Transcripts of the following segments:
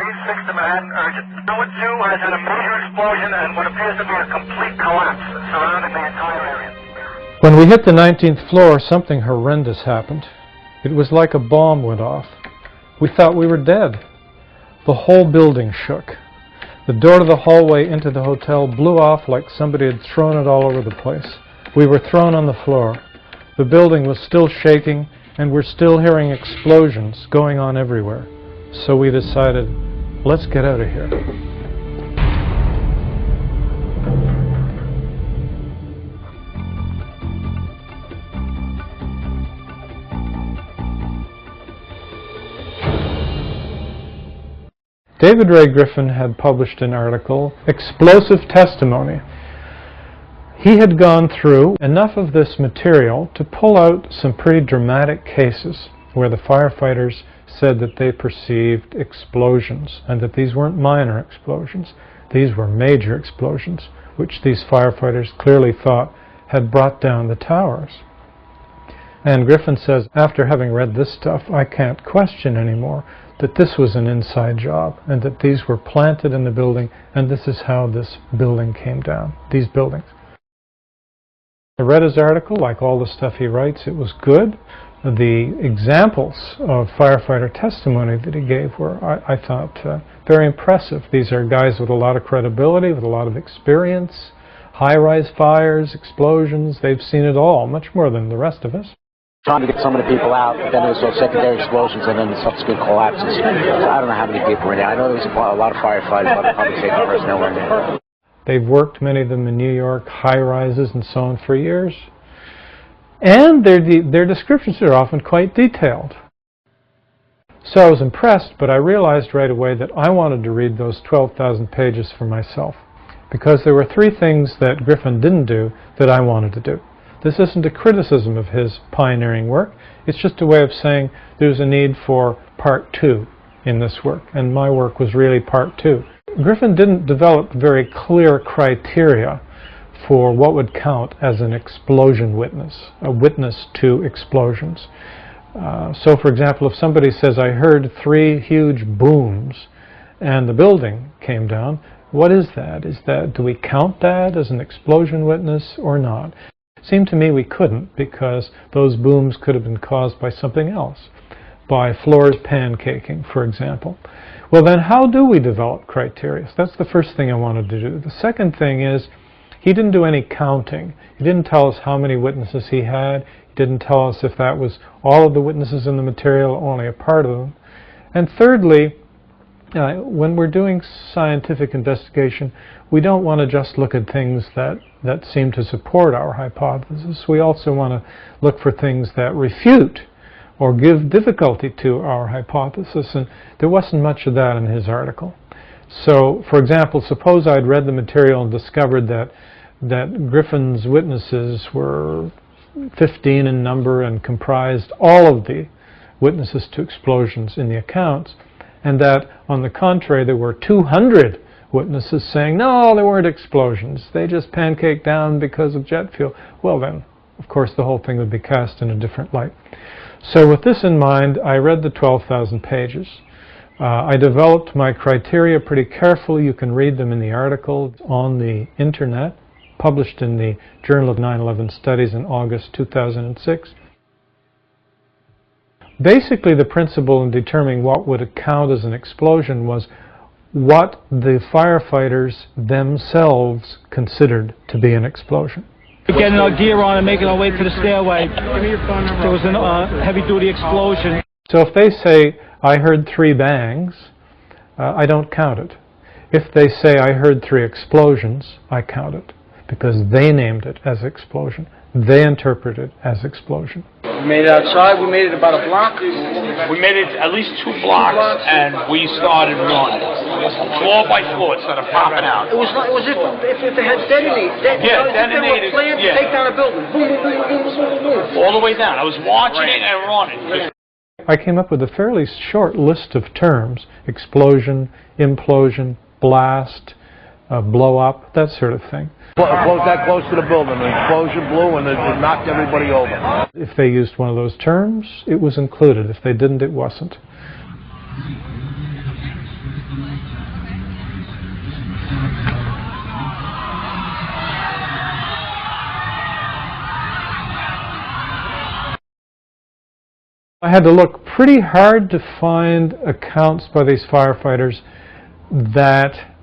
D6 to Manhattan, urgent. Tower 2 has had a major explosion and what appears to be a complete collapse surrounding the entire area. When we hit the 19th floor, something horrendous happened. It was like a bomb went off. We thought we were dead. The whole building shook. The door to the hallway into the hotel blew off like somebody had thrown it all over the place. We were thrown on the floor. The building was still shaking, and we're still hearing explosions going on everywhere. So we decided, let's get out of here. David Ray Griffin had published an article, Explosive Testimony. He had gone through enough of this material to pull out some pretty dramatic cases where the firefighters said that they perceived explosions, and that these weren't minor explosions. These were major explosions, which these firefighters clearly thought had brought down the towers. And Griffin says, after having read this stuff, I can't question anymore that this was an inside job, and that these were planted in the building, and this is how this building came down, these buildings. I read his article, like all the stuff he writes, it was good. The examples of firefighter testimony that he gave were, I thought, very impressive. These are guys with a lot of credibility, with a lot of experience, high-rise fires, explosions, they've seen it all, much more than the rest of us. Trying to get some of the people out, but then there was those secondary explosions and then the subsequent collapses. So I don't know how many people were in there. I know there was a lot of firefighters, a lot of public safety personnel were in there. They've worked, many of them in New York, high-rises and so on for years. And their descriptions are often quite detailed. So I was impressed, but I realized right away that I wanted to read those 12,000 pages for myself, because there were three things that Griffin didn't do that I wanted to do. This isn't a criticism of his pioneering work, it's just a way of saying there's a need for part two in this work, and my work was really part two. Griffin didn't develop very clear criteria for what would count as an explosion witness, a witness to explosions. So for example, if somebody says, I heard 3 huge booms and the building came down, what is that? Do we count that as an explosion witness or not? It seemed to me we couldn't, because those booms could have been caused by something else, by floors pancaking, for example. Well then, how do we develop criteria? So that's the first thing I wanted to do. The second thing is, he didn't do any counting. He didn't tell us how many witnesses he had. He didn't tell us if that was all of the witnesses in the material or only a part of them. And thirdly, when we're doing scientific investigation, we don't want to just look at things that seem to support our hypothesis. We also want to look for things that refute or give difficulty to our hypothesis, and there wasn't much of that in his article. So, for example, suppose I'd read the material and discovered that Griffin's witnesses were 15 in number and comprised all of the witnesses to explosions in the accounts, and that, on the contrary, there were 200 witnesses saying, no, there weren't explosions, they just pancaked down because of jet fuel. Well then, of course, the whole thing would be cast in a different light. So with this in mind, I read the 12,000 pages. I developed my criteria pretty carefully. You can read them in the article on the internet, published in the Journal of 9/11 Studies in August 2006. Basically, the principle in determining what would count as an explosion was what the firefighters themselves considered to be an explosion. We're getting our gear on and making our way to the stairway. There was a heavy-duty explosion. So if they say, I heard 3 bangs, I don't count it. If they say, I heard 3 explosions, I count it, because they named it as explosion. They interpret it as explosion. We made it outside. We made it about a block. We made it at least 2 blocks, and we started running. Floor by floor, instead of popping out. It was if they had detonated. Yeah, detonated. They were planned to take down a building. Boom, boom, boom, boom, boom, boom, boom. All the way down. I was watching it and running. I came up with a fairly short list of terms: explosion, implosion, blast, blow up, that sort of thing. Close that close to the building, an explosion blew and it knocked everybody over. If they used one of those terms, it was included. If they didn't, it wasn't. I had to look pretty hard to find accounts by these firefighters that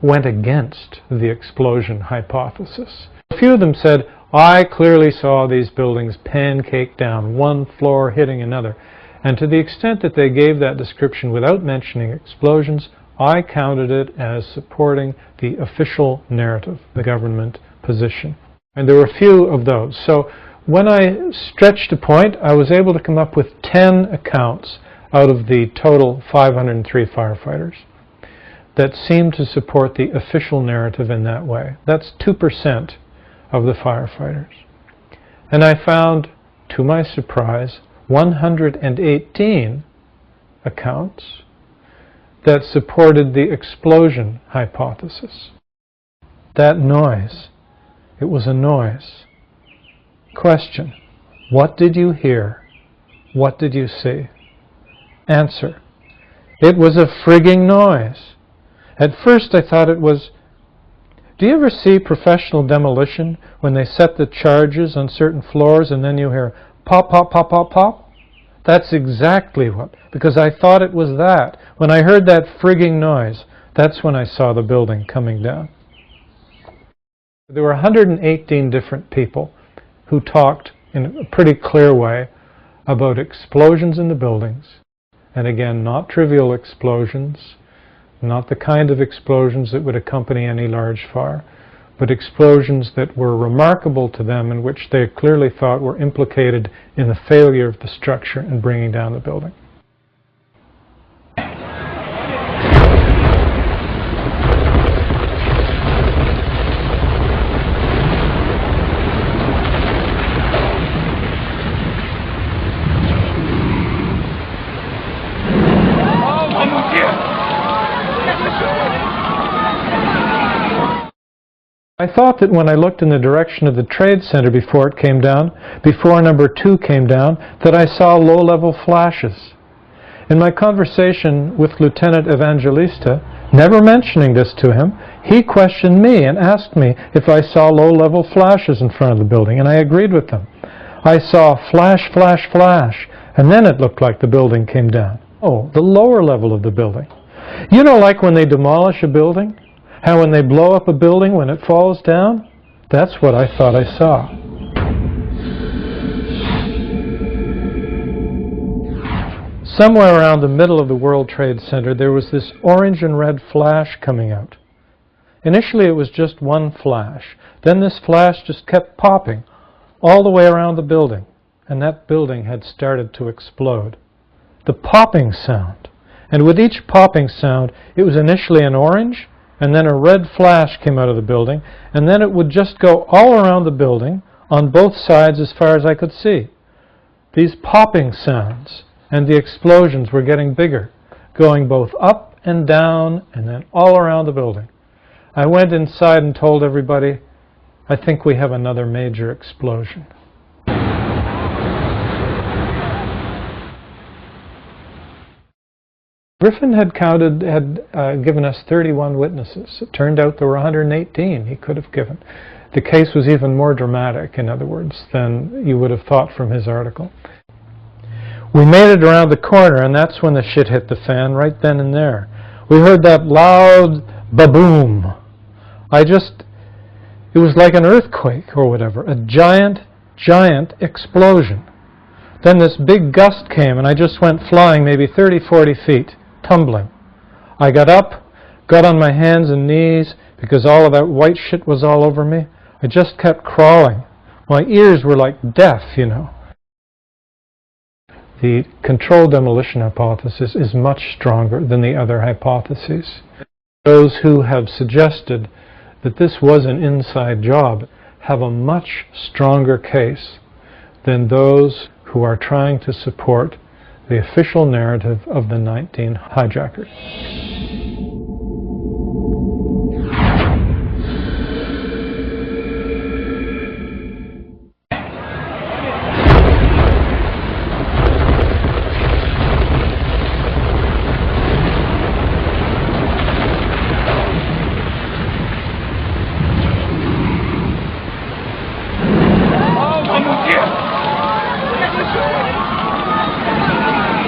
went against the explosion hypothesis. A few of them said, I clearly saw these buildings pancake down, one floor hitting another. And to the extent that they gave that description without mentioning explosions, I counted it as supporting the official narrative, the government position. And there were a few of those. So when I stretched a point, I was able to come up with 10 accounts out of the total 503 firefighters that seemed to support the official narrative in that way. That's 2% of the firefighters. And I found, to my surprise, 118 accounts that supported the explosion hypothesis. That noise, it was a noise. Question, what did you hear? What did you see? Answer, it was a frigging noise. At first I thought it was, do you ever see professional demolition when they set the charges on certain floors and then you hear pop, pop, pop, pop, pop? That's exactly what, because I thought it was that. When I heard that frigging noise, that's when I saw the building coming down. There were 118 different people who talked in a pretty clear way about explosions in the buildings. And again, not trivial explosions, not the kind of explosions that would accompany any large fire, but explosions that were remarkable to them and which they clearly thought were implicated in the failure of the structure in bringing down the building. I thought that when I looked in the direction of the Trade Center before it came down, before number 2 came down, that I saw low-level flashes. In my conversation with Lieutenant Evangelista, never mentioning this to him, he questioned me and asked me if I saw low-level flashes in front of the building, and I agreed with him. I saw flash, flash, flash, and then it looked like the building came down. Oh, the lower level of the building. You know, like when they demolish a building? How when they blow up a building, when it falls down? That's what I thought I saw. Somewhere around the middle of the World Trade Center, there was this orange and red flash coming out. Initially, it was just one flash. Then this flash just kept popping all the way around the building, and that building had started to explode. The popping sound. And with each popping sound, it was initially an orange, and then a red flash came out of the building, and then it would just go all around the building on both sides as far as I could see. These popping sounds and the explosions were getting bigger, going both up and down and then all around the building. I went inside and told everybody, I think we have another major explosion. Griffin had given us 31 witnesses. It turned out there were 118 he could have given. The case was even more dramatic, in other words, than you would have thought from his article. We made it around the corner, and that's when the shit hit the fan, right then and there. We heard that loud ba-boom. It was like an earthquake or whatever, a giant, giant explosion. Then this big gust came, and I just went flying maybe 30, 40 feet. Tumbling. I got up, got on my hands and knees because all of that white shit was all over me. I just kept crawling. My ears were like deaf, you know. The controlled demolition hypothesis is much stronger than the other hypotheses. Those who have suggested that this was an inside job have a much stronger case than those who are trying to support the official narrative of the 19 hijackers.